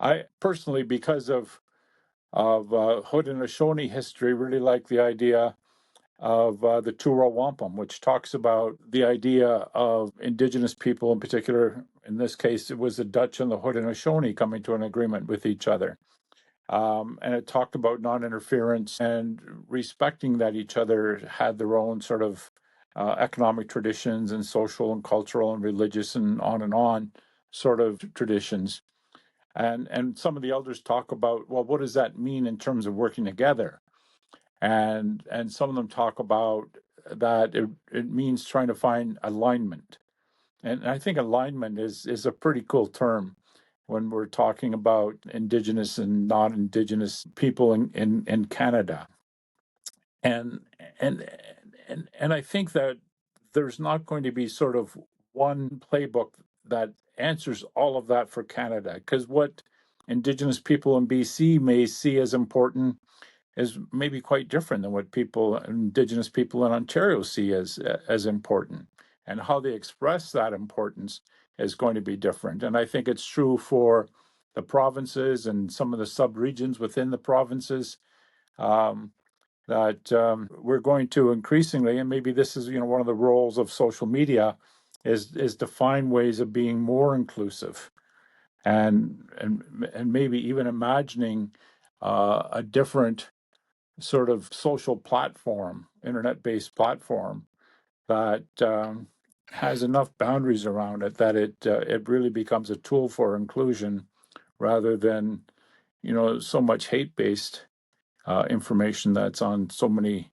I personally, because of Haudenosaunee history, really like the idea of the Turo Wampum, which talks about the idea of Indigenous people, in particular. In this case, it was the Dutch and the Haudenosaunee coming to an agreement with each other. And it talked about non-interference and respecting that each other had their own sort of economic traditions and social and cultural and religious and on sort of traditions. And some of the elders talk about, well, what does that mean in terms of working together? And some of them talk about that it means trying to find alignment. And I think alignment is a pretty cool term when we're talking about Indigenous and non-Indigenous people in Canada. And and and I think that there's not going to be sort of one playbook that answers all of that for Canada, because what Indigenous people in BC may see as important is maybe quite different than what Indigenous people in Ontario see as important, and how they express that importance is going to be different. And I think it's true for the provinces and some of the sub-regions within the provinces, that we're going to increasingly, and maybe this is one of the roles of social media, is to find ways of being more inclusive, and maybe even imagining a different sort of social platform, internet-based platform that has enough boundaries around it that it really becomes a tool for inclusion rather than so much hate-based information that's on so many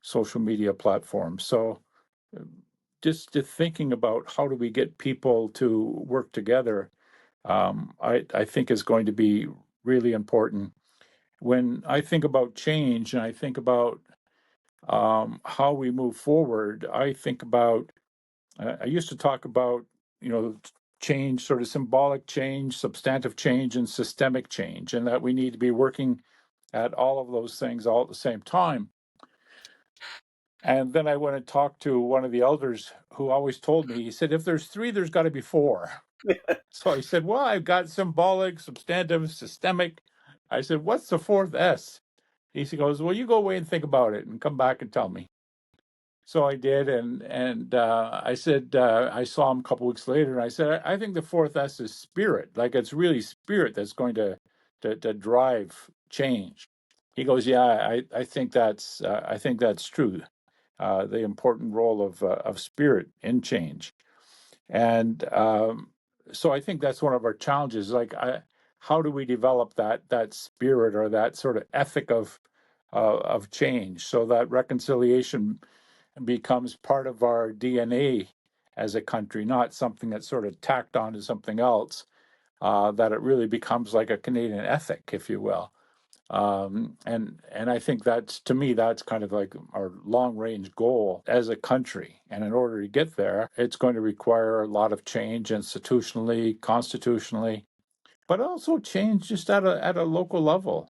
social media platforms. So just thinking about how do we get people to work together, I think is going to be really important. When I think about change and I think about how we move forward, I think about, I used to talk about, change, sort of symbolic change, substantive change, and systemic change, and that we need to be working at all of those things all at the same time. And then I went and talked to one of the elders who always told me, he said, if there's three, there's got to be four. So I said, well, I've got symbolic, substantive, systemic. I said, what's the fourth S? He goes, well, you go away and think about it and come back and tell me. So I did, and I said, I saw him a couple weeks later, and I said, I think the fourth S is spirit. Like, it's really spirit that's going to drive change. He goes, yeah, I think that's true. The important role of spirit in change, and so I think that's one of our challenges. Like, how do we develop that spirit or that sort of ethic of change, so that reconciliation becomes part of our DNA as a country, not something that's sort of tacked on to something else, that it really becomes like a Canadian ethic, if you will. And I think that's, to me, that's kind of like our long range goal as a country. And in order to get there, it's going to require a lot of change institutionally, constitutionally, but also change just at a local level.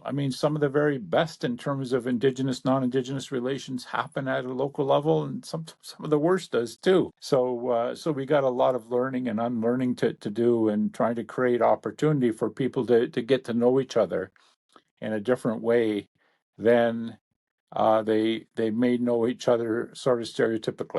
I mean, some of the very best in terms of Indigenous, non-Indigenous relations happen at a local level, and some of the worst does too. So we got a lot of learning and unlearning to do, and trying to create opportunity for people to get to know each other in a different way than they may know each other sort of stereotypically.